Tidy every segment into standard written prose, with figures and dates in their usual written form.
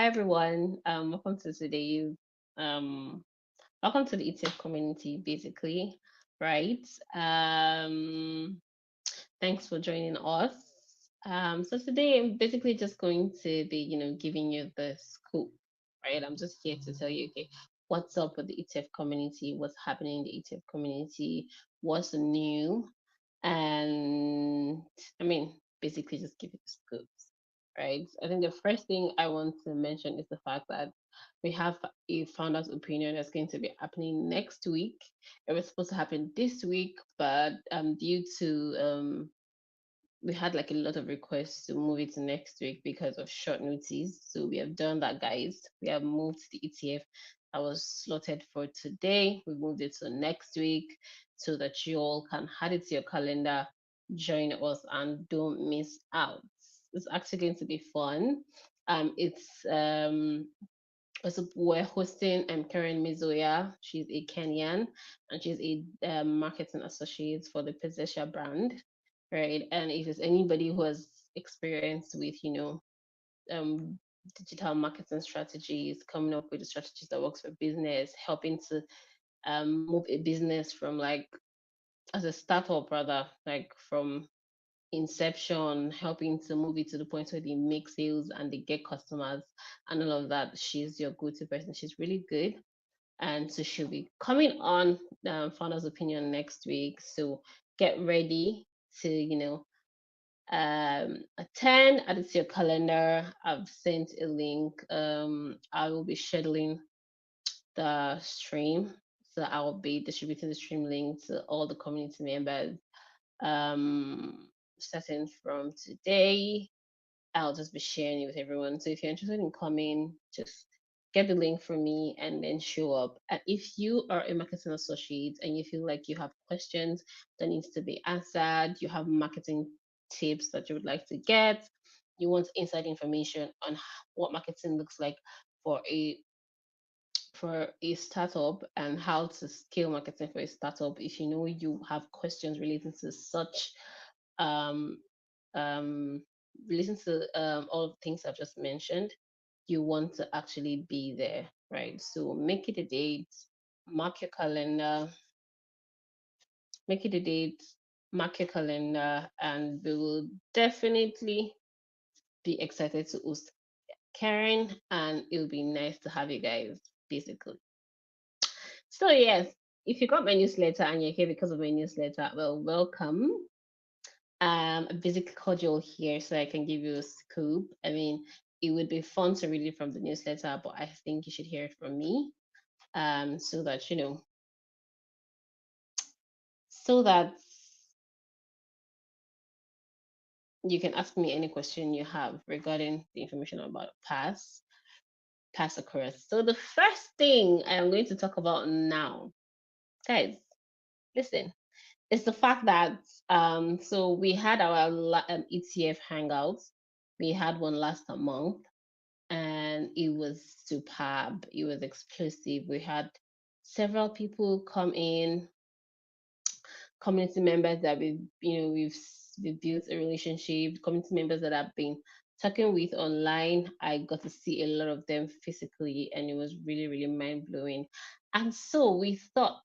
Hi everyone. Welcome to today. Um, Welcome to the ETF community, basically, right? Thanks for joining us. So today I'm basically just going to be, giving you the scoop, right? I'm just here to tell you, okay, what's up with the ETF community, what's happening in the ETF community, what's new, and I mean, basically just give you the scoops, right? I think the first thing I want to mention is the fact that we have a founder's opinion that's going to be happening next week. It was supposed to happen this week, but due to we had like a lot of requests to move it to next week because of short notice. So we have done that, guys. We have moved the ETF that was slotted for today. We moved it to next week so that you all can add it to your calendar, join us, and don't miss out. It's actually going to be fun. It's also, we're hosting Karen Mizoya. She's a Kenyan and she's a marketing associate for the Possession brand, right? And if there's anybody who has experience with, um, digital marketing strategies, coming up with the strategies that works for business, helping to move a business from like as a startup rather, like from inception, helping to move it to the point where they make sales and they get customers and all of that. She's your go-to person. She's really good. And so she'll be coming on Founder's Opinion next week. So get ready to, attend, add it to your calendar. I've sent a link. I will be scheduling the stream. So I'll be distributing the stream link to all the community members starting from today. I'll just be sharing it with everyone. So if you're interested in coming, just get the link from me and then show up. And if you are a marketing associate and you feel like you have questions that needs to be answered, you have marketing tips that you would like to get, you want inside information on what marketing looks like for a startup and how to scale marketing for a startup, if you know you have questions relating to such um, um, relating to all the things I've just mentioned, you want to actually be there, right? So make it a date, mark your calendar, make it a date, mark your calendar, and we will definitely be excited to host Karen, and it'll be nice to have you guys, basically. So yes, if you got my newsletter and you're here because of my newsletter, well, welcome. Basically cordial here so I can give you a scoop. I mean, it would be fun to read it from the newsletter, but I think you should hear it from me. So that so that you can ask me any question you have regarding the information about pass across. So the first thing I am going to talk about now, guys, listen, is the fact that so we had our ETF hangouts. We had one last month and it was superb. It was explosive. We had several people come in, community members that we've built a relationship, community members that I've been talking with online. I got to see a lot of them physically, and it was really, really mind blowing. And so we thought,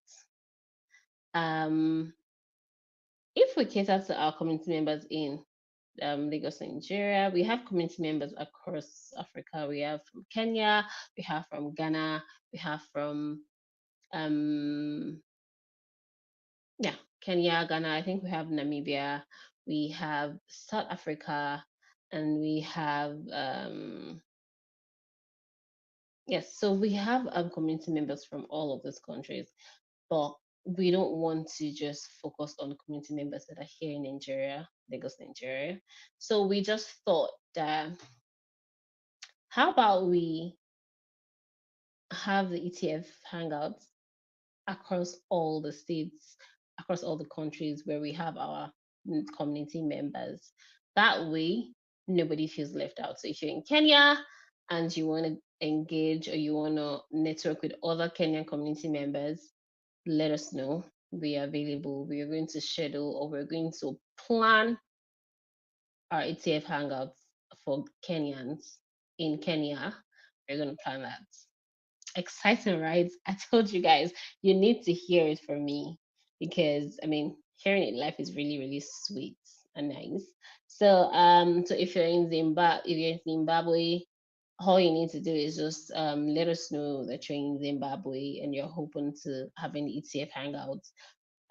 um, if we cater to our community members in Lagos, Nigeria, we have community members across Africa Africa. We have from Kenya, we have from Ghana, we have from um yeah, Kenya, Ghana. I think we have Namibia, we have South Africa, and we have yes, so we have community members from all of those countries, but we don't want to just focus on community members that are here in Nigeria, Lagos, Nigeria. So we just thought that how about we have the ETF hangouts across all the states, across all the countries where we have our community members. That way, nobody feels left out. So if you're in Kenya and you want to engage or you want to network with other Kenyan community members, let us know. We are available. We are going to schedule or we're going to plan our ETF hangouts for Kenyans in Kenya. We're going to plan that. Exciting, right? I told you guys, you need to hear it from me because I mean, hearing it live is really, really sweet and nice. So if you're in Zimbabwe, all you need to do is just let us know that you're in Zimbabwe and you're hoping to have an ETF hangout,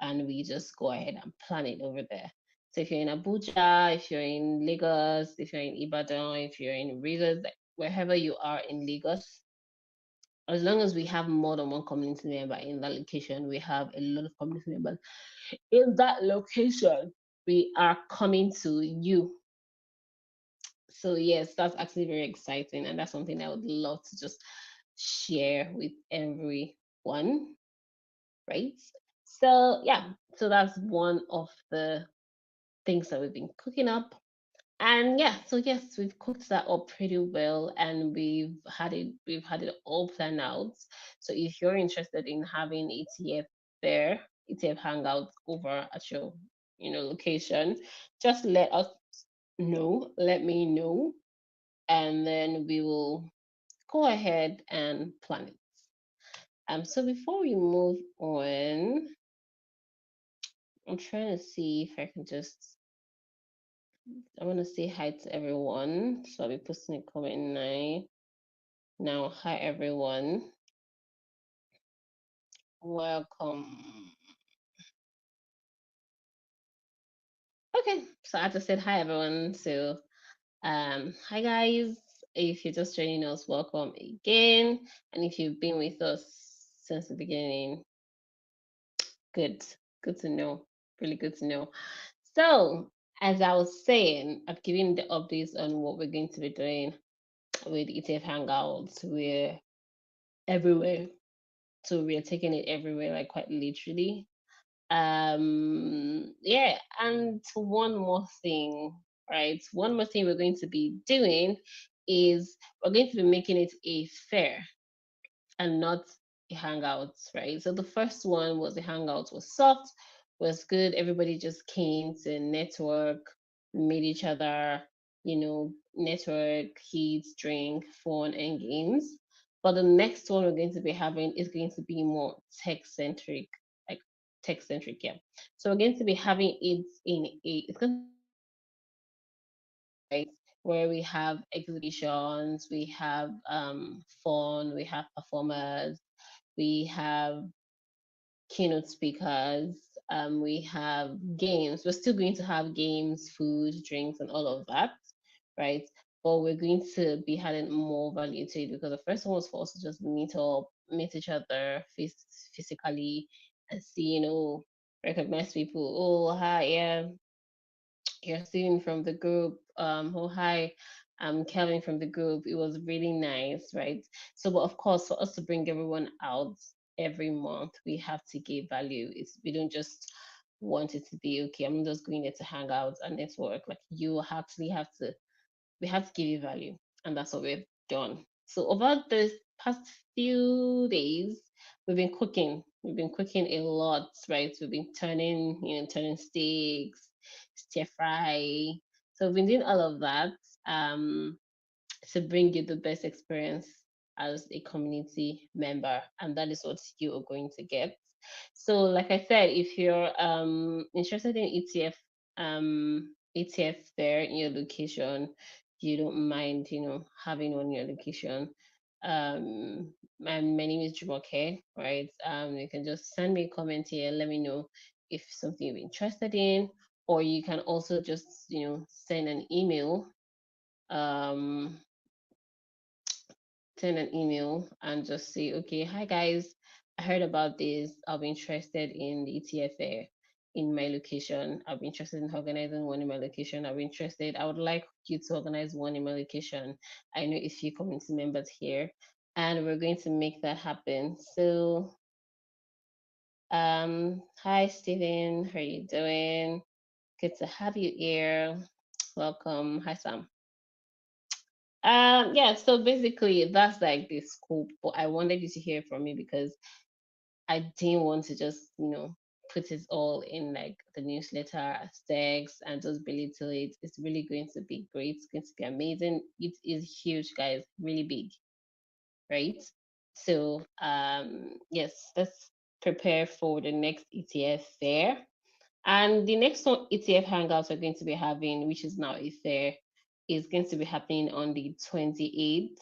and we just go ahead and plan it over there. So if you're in Abuja, if you're in Lagos, if you're in Ibadan, if you're in Rivers, like wherever you are in Lagos, as long as we have more than one community member in that location, we have a lot of community members in that location, we are coming to you. So yes, that's actually very exciting, and that's something I would love to just share with everyone, right? So yeah, so that's one of the things that we've been cooking up. And yeah, so yes, we've cooked that up pretty well, and we've had it all planned out. So if you're interested in having ETF there, ETF hangouts over at your location, just let us know, let me know, and then we will go ahead and plan it. So before we move on, I'm trying to see if I can just I want to say hi to everyone. So I'll be posting a comment now. Now, hi everyone. Welcome. Okay, so I just said hi everyone. So hi guys. If you're just joining us, welcome again. And if you've been with us since the beginning, good. Good to know. Really good to know. So as I was saying, I've given the updates on what we're going to be doing with ETF Hangouts. We're everywhere. So we're taking it everywhere, like quite literally. Yeah, and one more thing, right? One more thing we're going to be doing is we're going to be making it a fair and not a hangouts, right? So the first one was the hangouts was soft, was good. Everybody just came to network, meet each other, network, eat, drink, fun, and games. But the next one we're going to be having is going to be more tech centric, like tech centric, yeah. So we're going to be having it it's going to be in a virtual setting, right? Where we have exhibitions, we have fun, we have performers, we have keynote speakers, we have games. We're still going to have games, food, drinks, and all of that, right? But we're going to be adding more value to it because the first one was for us to just meet up, meet each other physically, and see, recognize people. Oh, hi, yeah, you're Steven from the group. Oh, hi, I'm Kevin from the group. It was really nice, right? So, but of course, for us to bring everyone out every month, we have to give value. We don't just want it to be okay. I'm just going there to hang out and network. Like you actually have to we have to give you value. And that's what we've done. So over the past few days, we've been cooking. We've been cooking a lot, right? We've been turning steaks, stir fry. So we've been doing all of that to bring you the best experience as a community member. And that is what you are going to get. So like I said, if you're interested in ETF there in your location, you don't mind, having on your location. My name is Jumoke, right? You can just send me a comment here, let me know if something you're interested in, or you can also just, send an email. Um, Send an email and just say, okay, hi guys, I heard about this. I'll be interested in the ETF fair in my location. I'll be interested in organizing one in my location. I'll be interested. I would like you to organize one in my location. I know a few community members here, and we're going to make that happen. So, hi Stephen, how are you doing? Good to have you here. Welcome. Hi Sam. Yeah, so basically that's like the scope, but I wanted you to hear from me because I didn't want to just, put it all in like the newsletter as text and just belittle it. It's really going to be great. It's going to be amazing. It is huge, guys, really big, right? So yes, let's prepare for the next ETF fair. And the next one ETF hangouts we're going to be having, which is now a fair, is going to be happening on the 28th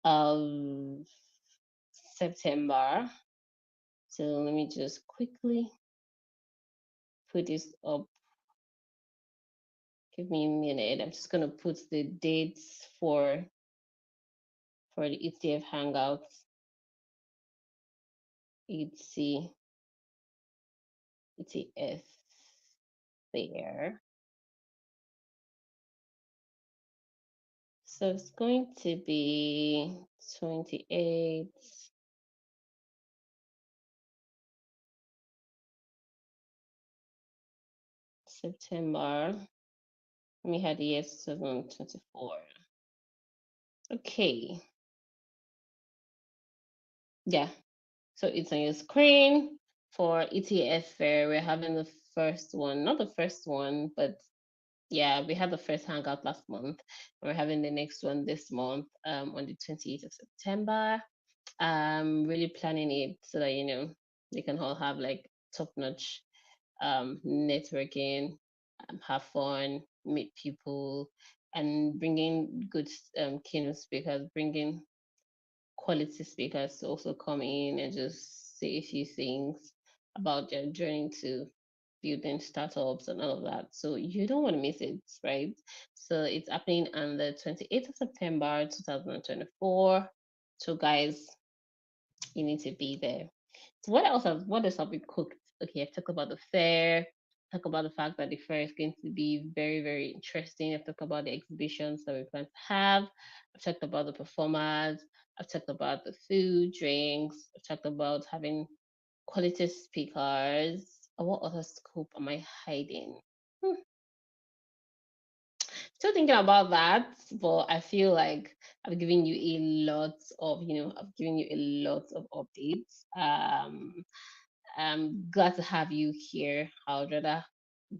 of September. So let me just quickly put this up. Give me a minute. I'm just gonna put the dates for the ETF Hangouts. ETC ETF there. So it's going to be 28th September. Let me have the year 2024. Okay. Yeah. So it's on your screen for ETF fair. We're having the first one, not the first one, but yeah, we had the first hangout last month. We're having the next one this month, on the 28th of September. Really planning it so that they can all have like top-notch networking, have fun, meet people, and bringing good keynote speakers, bringing quality speakers to also come in and just say a few things about their journey to building startups and all of that. So you don't want to miss it, right? So it's happening on the 28th of September 2024. So guys, you need to be there. So what else have we cooked? Okay, I've talked about the fair, talk about the fact that the fair is going to be very, very interesting. I've talked about the exhibitions that we plan to have. I've talked about the performers. I've talked about the food, drinks. I've talked about having quality speakers. What other scope am I hiding? Still thinking about that, but I feel like I've given you a lot of, I've given you a lot of updates. I'm glad to have you here. I would rather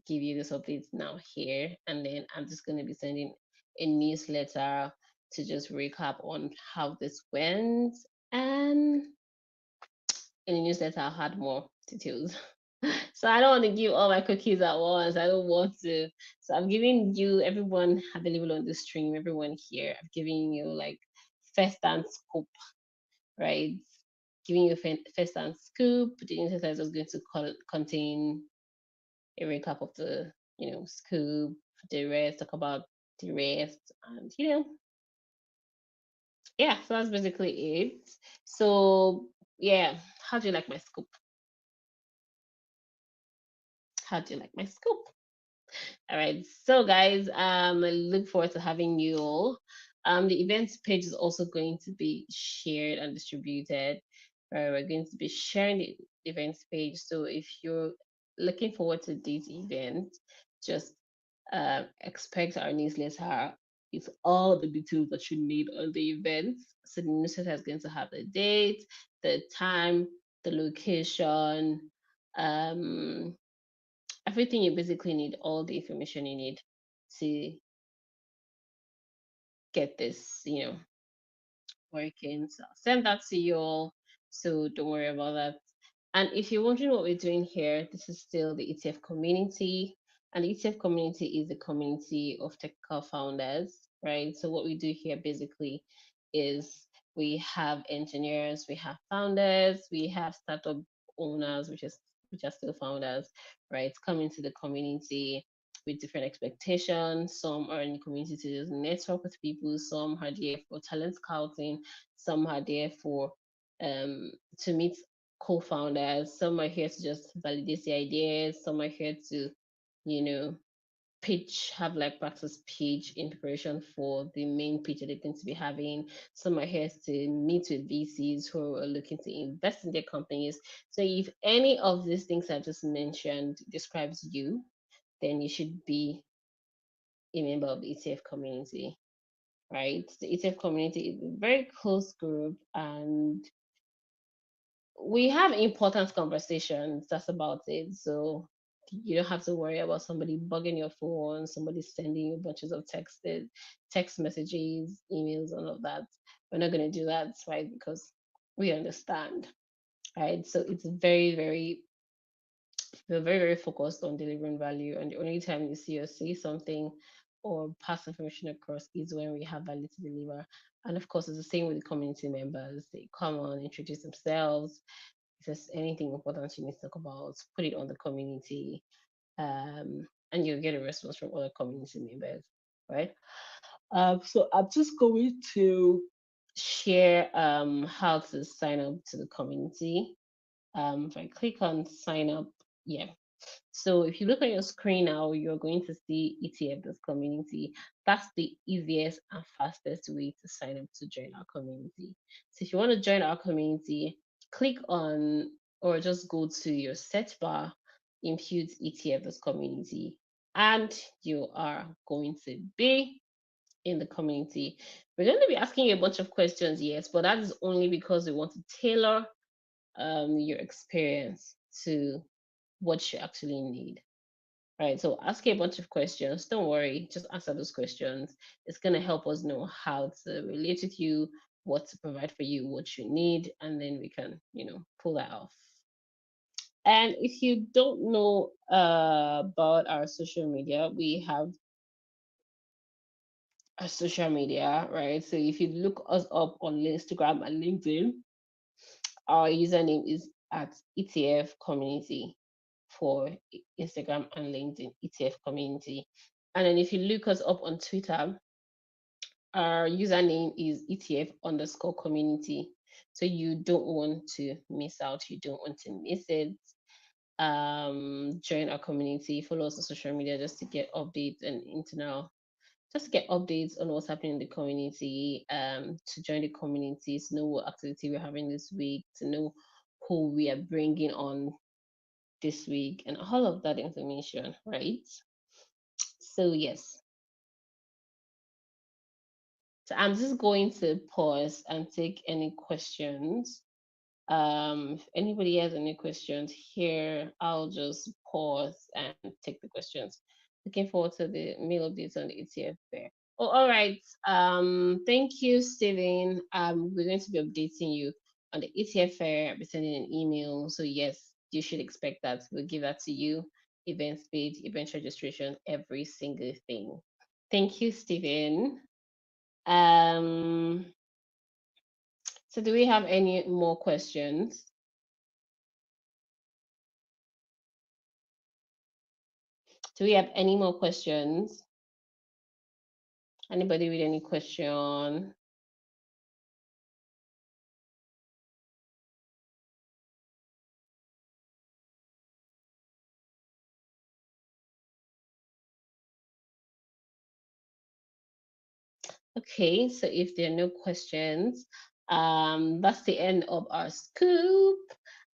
give you this update now here, and then I'm just going to be sending a newsletter to just recap on how this went. And in the newsletter, I'll add more details. So I don't want to give all my cookies at once. I don't want to. So I'm giving you everyone available on the stream, everyone here. I'm giving you like first hand scoop, right? Giving you first hand scoop. The newsletter is just going to contain a recap of the scoop, the rest, talk about the rest, and yeah. So that's basically it. So yeah, how do you like my scoop? How do you like my scoop? All right. So guys, I look forward to having you all. The events page is also going to be shared and distributed. We're going to be sharing the events page. So if you're looking forward to this event, just expect our newsletter. It's all the details that you need on the event. So the newsletter is going to have the date, the time, the location, um, everything you basically need, all the information you need to get this, working. So I'll send that to you all. So don't worry about that. And if you're wondering what we're doing here, this is still the ETF community. And the ETF community is a community of technical founders, right? So what we do here basically is we have engineers, we have founders, we have startup owners, which are still founders, right? Come into the community with different expectations. Some are in the community to just network with people, some are there for talent scouting, some are there for um to meet co-founders, some are here to just validate the ideas, some are here to, you know, pitch, have like practice pitch in preparation for the main pitch that they're going to be having. Some are here to meet with VCs who are looking to invest in their companies. So if any of these things I've just mentioned describes you, then you should be a member of the ETF community, right? The ETF community is a very close group, and we have important conversations. That's about it. So you don't have to worry about somebody bugging your phone, somebody sending you bunches of text messages, emails, all of that. We're not going to do that, right? Because we understand, right? So it's we're very focused on delivering value. And the only time you see us say something or pass information across is when we have value to deliver. And of course, it's the same with the community members. They come on, introduce themselves. If there's anything important you need to talk about, put it on the community, and you'll get a response from other community members, right? So I'm just going to share how to sign up to the community. If I click on sign up, yeah. So if you look at your screen now, you're going to see ETF this community. That's the easiest and fastest way to sign up to join our community. So if you want to join our community, click on or just go to your search bar, impute ETF this community, and you are going to be in the community. We're going to be asking you a bunch of questions, yes, but that is only because we want to tailor your experience to what you actually need. Right. So ask you a bunch of questions. Don't worry, just answer those questions. It's gonna help us know how to relate with you, what to provide for you, what you need, and then we can, pull that off. And if you don't know about our social media, we have our social media, right? So if you look us up on Instagram and LinkedIn, our username is at ETF Community for Instagram and LinkedIn, ETF Community. And then if you look us up on Twitter, our username is ETF underscore community. So you don't want to miss out. You don't want to miss it. Join our community, follow us on social media just to get updates and internal, just to get updates on what's happening in the community, to join the community, to know what activity we're having this week, to know who we are bringing on this week, and all of that information, right? So, yes. So, I'm just going to pause and take any questions. If anybody has any questions here, I'll just pause and take the questions. Looking forward to the mail updates on the ETF fair. Oh, all right. Thank you, Steven. We're going to be updating you on the ETF fair. I'll be sending an email. So yes, you should expect that. We'll give that to you. Event page, event registration, every single thing. Thank you, Steven. Um, so do we have any more questions? Do we have any more questions? Anybody with any question? Okay, so if there are no questions, that's the end of our scoop.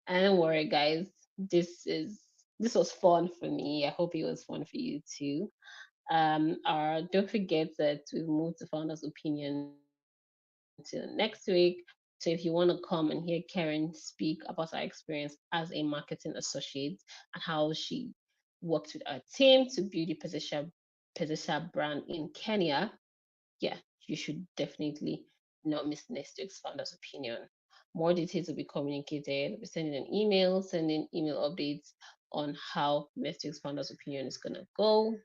And don't worry, guys, this was fun for me. I hope it was fun for you too. Don't forget that we've moved to Founders Opinion till next week. So if you want to come and hear Karen speak about her experience as a marketing associate and how she worked with our team to build the Pesisha brand in Kenya, yeah, you should definitely not miss next week's Founders Opinion. More details will be communicated. We're sending an email, sending email updates on how Mystic's Founders Opinion is gonna go.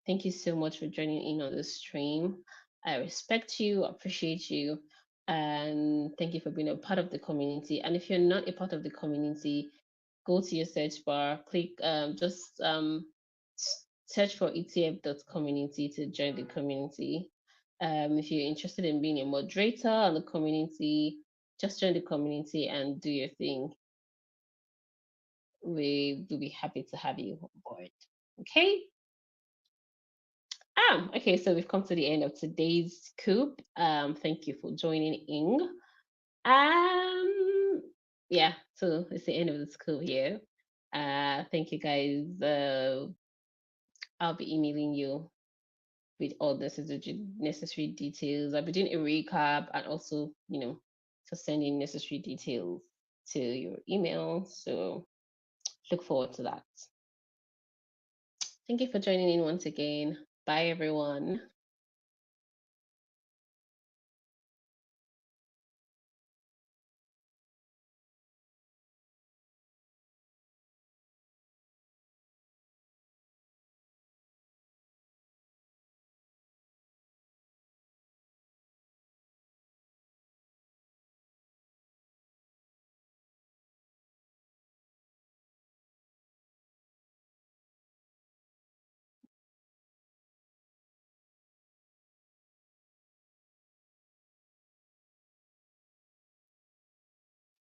Thank you so much for joining in on this stream. I respect you, appreciate you, and thank you for being a part of the community. And if you're not a part of the community, go to your search bar, click search for ETF.community to join the community. If you're interested in being a moderator on the community, just join the community and do your thing. We will be happy to have you on board. Okay. Okay, so we've come to the end of today's scoop. Thank you for joining in. Um, yeah, so it's the end of the scoop here. Thank you guys. I'll be emailing you with all the necessary details. I'll be doing a recap and also, to sending necessary details to your email. So look forward to that. Thank you for joining in once again. Bye, everyone.